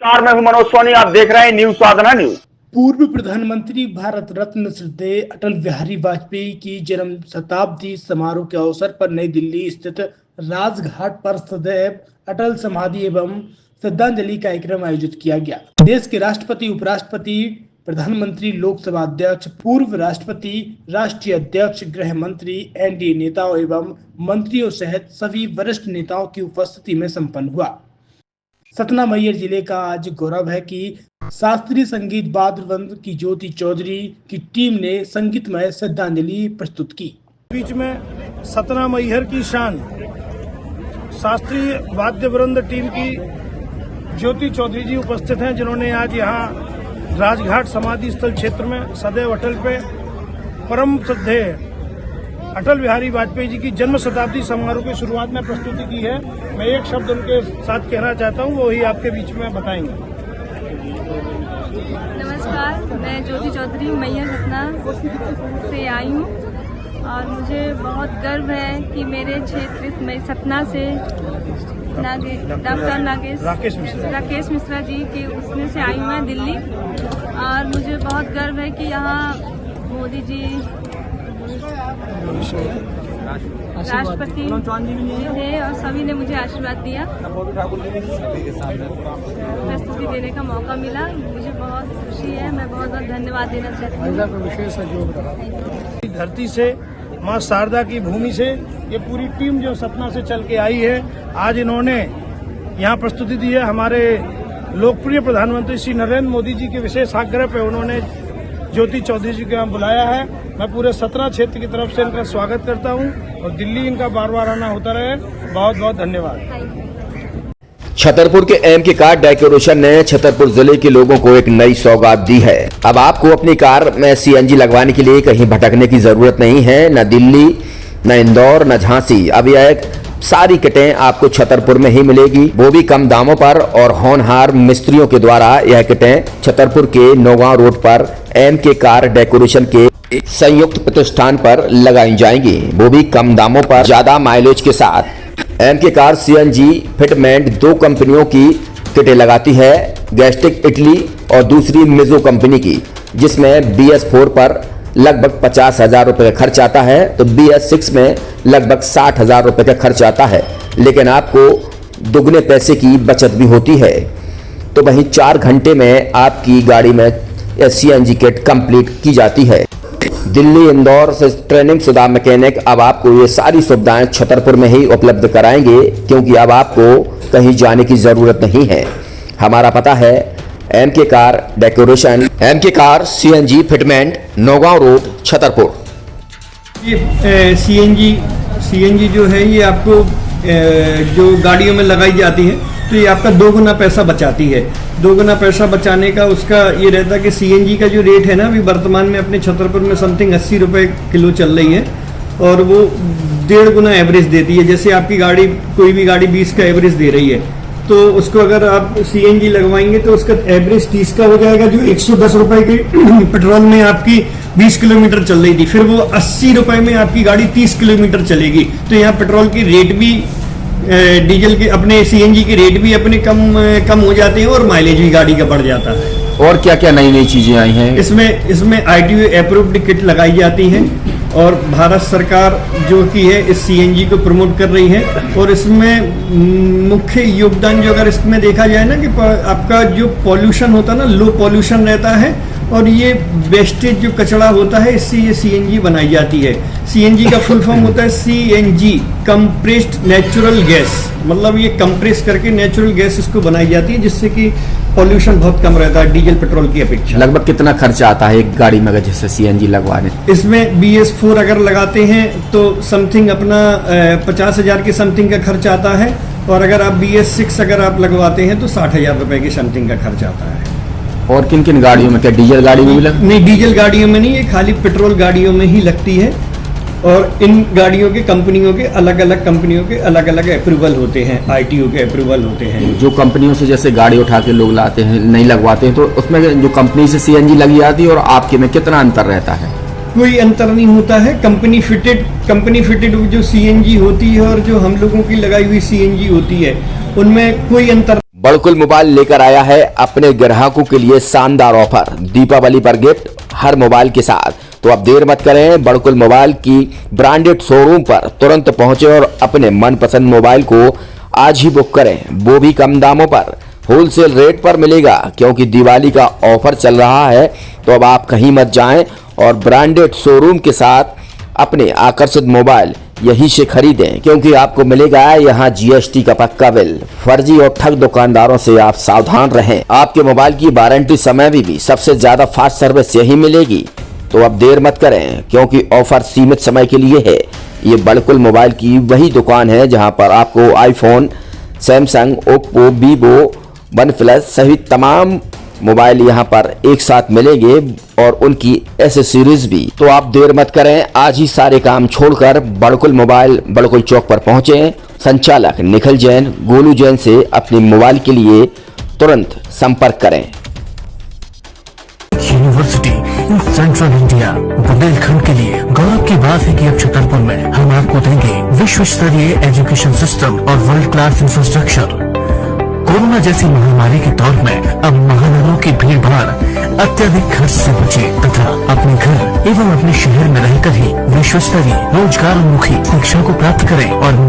मैं हूं मनोज सोनी, आप देख रहे हैं न्यूज साधना न्यूज। पूर्व प्रधानमंत्री भारत रत्न श्रद्धेय अटल बिहारी वाजपेयी की जन्म शताब्दी समारोह के अवसर पर नई दिल्ली स्थित राजघाट पर सदैव अटल समाधि एवं श्रद्धांजलि कार्यक्रम आयोजित किया गया। देश के राष्ट्रपति, उपराष्ट्रपति, प्रधानमंत्री, लोकसभा अध्यक्ष, पूर्व राष्ट्रपति, राष्ट्रीय अध्यक्ष, गृह मंत्री, एनडीए नेताओं एवं मंत्रियों सहित सभी वरिष्ठ नेताओं की उपस्थिति में संपन्न हुआ। सतना मैहर जिले का आज गौरव है कि शास्त्रीय संगीत वाद्य वृंद की ज्योति चौधरी की टीम ने संगीतमय श्रद्धांजलि प्रस्तुत की। बीच में सतना मैहर की शान शास्त्रीय वाद्य वृंद टीम की ज्योति चौधरी जी उपस्थित हैं, जिन्होंने आज यहाँ राजघाट समाधि स्थल क्षेत्र में सदैव अटल पे परम श्रद्धेय अटल बिहारी वाजपेयी जी की जन्म शताब्दी समारोह की शुरुआत में प्रस्तुति की है। मैं एक शब्द उनके साथ कहना चाहता हूँ, वो ही आपके बीच में बताएंगे। नमस्कार, मैं ज्योति चौधरी मैहर सतना से आई हूँ और मुझे बहुत गर्व है कि मेरे क्षेत्र में सतना से डॉक्टर राकेश मिश्रा जी के उसमें से आई हूँ मैं दिल्ली, और मुझे बहुत गर्व है कि यहाँ मोदी जी राष्ट्रपति थे और सभी ने मुझे आशीर्वाद दिया, प्रस्तुति देने का मौका मिला। मुझे बहुत खुशी है, मैं बहुत बहुत धन्यवाद देना चाहती हूँ। धरती से, माँ शारदा की भूमि से ये पूरी टीम जो सतना से चल के आई है, आज इन्होंने यहाँ प्रस्तुति दी है। हमारे लोकप्रिय प्रधानमंत्री श्री नरेंद्र मोदी जी के विशेष आग्रह पे उन्होंने ज्योति चौधरी जी को यहाँ बुलाया है। मैं पूरे सतना क्षेत्र की तरफ से इनका स्वागत करता हूँ और दिल्ली इनका बार बार आना होता रहे। बहुत बहुत धन्यवाद। छतरपुर के एमके कार डेकोरेशन ने छतरपुर जिले के लोगों को एक नई सौगात दी है। अब आपको अपनी कार में सीएनजी लगवाने के लिए कहीं भटकने की जरूरत नहीं है, न दिल्ली, न इंदौर, न झांसी। अब यह सारी किटें आपको छतरपुर में ही मिलेगी, वो भी कम दामों पर और होनहार मिस्त्रियों के द्वारा। यह किटें छतरपुर के नौगांव रोड पर एमके कार डेकोरेशन के संयुक्त प्रतिष्ठान पर लगाई जाएंगी, वो भी कम दामों पर, ज्यादा माइलेज के साथ। एमके कार सीएनजी फिटमेंट दो कंपनियों की किटें लगाती है, गैस्टिक इटली और दूसरी मिजो कंपनी की, जिसमें BS4 पर लगभग 50,000 रुपए का खर्च आता है, तो BS6 में लगभग 60,000 रुपए का खर्च आता है, लेकिन आपको दुगने पैसे की बचत भी होती है। तो वहीं 4 घंटे में आपकी गाड़ी में सीएनजी किट कंप्लीट की जाती है। दिल्ली, इंदौर से ट्रेनिंग शुदा मैकेनिक अब आपको ये सारी सुविधाएं छतरपुर में ही उपलब्ध कराएंगे, क्योंकि अब आपको कहीं जाने की जरूरत नहीं है। हमारा पता है MK car decoration, MK car CNG fitment, Naugaon road, Chhatarpur. ये सीएनजी जो है ये आपको जो गाड़ियों में लगाई जाती है, तो ये आपका 2 गुना पैसा बचाती है। 2 गुना पैसा बचाने का उसका ये रहता है कि सीएनजी का जो रेट है ना, अभी वर्तमान में अपने छतरपुर में समथिंग 80 रुपए किलो चल रही है, और वो 1.5 गुना एवरेज देती है। जैसे आपकी गाड़ी, कोई भी गाड़ी 20 का एवरेज दे रही है, तो उसको अगर आप सीएनजी लगवाएंगे तो उसका एवरेज 30 का हो जाएगा। जो 110 रुपए की पेट्रोल में आपकी 20 किलोमीटर चल रही थी, फिर वो 80 रुपए में आपकी गाड़ी 30 किलोमीटर चलेगी। तो यहाँ पेट्रोल की रेट भी, डीजल के, अपने सीएनजी के रेट भी अपने कम हो जाते हैं और माइलेज भी गाड़ी का बढ़ जाता है। और क्या क्या नई नई चीजें आई हैं? इसमें ITO अप्रूव्ड किट लगाई जाती हैं, और भारत सरकार जो की है इस सीएनजी को प्रमोट कर रही है। और इसमें मुख्य योगदान जो अगर इसमें देखा जाए ना, कि आपका जो पॉल्यूशन होता है ना, लो पॉल्यूशन रहता है, और ये वेस्टेज जो कचरा होता है, इससे ये सीएनजी बनाई जाती है। सीएनजी का फुल फॉर्म होता है CNG, कंप्रेस्ड नेचुरल गैस, मतलब ये कंप्रेस करके नेचुरल गैस इसको बनाई जाती है, जिससे कि पॉल्यूशन बहुत कम रहता है डीजल पेट्रोल की अपेक्षा। लगभग कितना खर्चा आता है एक गाड़ी में जैसे सीएनजी लगवाने? इसमें BS4 अगर लगाते हैं तो समथिंग अपना 50,000 के समथिंग का खर्च आता है, और अगर आप BS6 अगर आप लगवाते हैं तो 60,000 रुपए की समथिंग का खर्च आता है। और किन किन गाड़ियों में? क्या डीजल गाड़ी में भी नहीं, डीजल गाड़ियों में नहीं, ये खाली पेट्रोल गाड़ियों में ही लगती है। और इन गाड़ियों के कंपनियों के अलग अलग अप्रूवल होते हैं, ITO के अप्रूवल होते हैं। जो कंपनियों से जैसे गाड़ी उठा के लोग लाते हैं, नहीं लगवाते हैं, तो उसमें जो कंपनी से सीएनजी लगी जाती है और आपके में कितना अंतर रहता है? कोई अंतर नहीं होता है। कंपनी फिटेड जो सीएनजी होती है और जो हम लोगों की लगाई हुई सीएनजी होती है, उनमें कोई अंतर बड़कुल मोबाइल लेकर आया है अपने ग्राहकों के लिए शानदार ऑफर, दीपावली पर गिफ्ट हर मोबाइल के साथ। तो अब देर मत करें, बड़कुल मोबाइल की ब्रांडेड शोरूम पर तुरंत पहुंचे और अपने मनपसंद मोबाइल को आज ही बुक करें, वो भी कम दामों पर, होलसेल रेट पर मिलेगा, क्योंकि दिवाली का ऑफर चल रहा है। तो अब आप कहीं मत जाएं और ब्रांडेड शोरूम के साथ अपने आकर्षित मोबाइल यहीं से खरीदें, क्योंकि आपको मिलेगा यहाँ GST का पक्का बिल। फर्जी और ठग दुकानदारों से आप सावधान रहें। आपके मोबाइल की वारंटी समय में भी सबसे ज्यादा फास्ट सर्विस यही मिलेगी। तो अब देर मत करें, क्योंकि ऑफर सीमित समय के लिए है। ये बड़कुल मोबाइल की वही दुकान है जहां पर आपको iPhone, Samsung, Oppo, Vivo, OnePlus सहित तमाम मोबाइल यहां पर एक साथ मिलेंगे और उनकी एसेसरीज भी। तो आप देर मत करें, आज ही सारे काम छोड़कर बड़कुल मोबाइल बड़कुल चौक पर पहुंचे। संचालक निखिल जैन, गोलू जैन से अपने मोबाइल के लिए तुरंत संपर्क करें। University in central India Bundelkhand के लिए गौरव की बात है कि अब छतरपुर में हम आपको देंगे विश्व स्तरीय एजुकेशन सिस्टम और वर्ल्ड क्लास इंफ्रास्ट्रक्चर। कोरोना जैसी महामारी के दौर में अब महानगरों की भीड़ भाड़ अत्यधिक खर्च से बचे तथा अपने घर एवं अपने शहर में रहकर ही विश्व स्तरीय रोजगार उन्मुखी शिक्षा को प्राप्त करें और